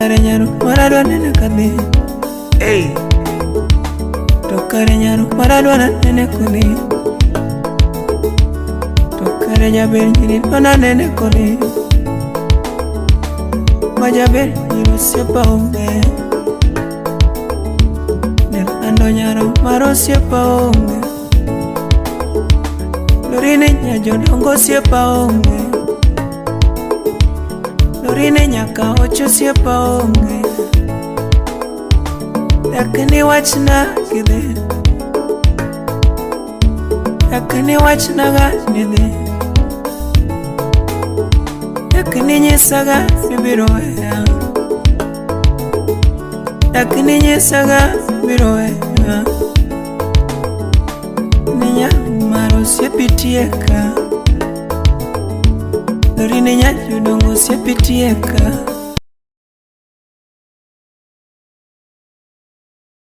Nyaro maradwa nene kadhi. Hey. Tokare nyaro maradwa nene kodi. Tokare jaber nyiri dwana nene kodi. Majaber nyiro siepa onge. Nelando nyaro maro siepa onge. Lorine nyajodongo siepa onge. Lorine nyaka ocho siepa onge. Lakini wachna gidhe. Lakini wachna ga nidhe. Lakini nyisaga nibiro wea. Lakini nyisaga nibiro wea. Ninya maro siepitieka. Lorine nyajodongo siepitieka.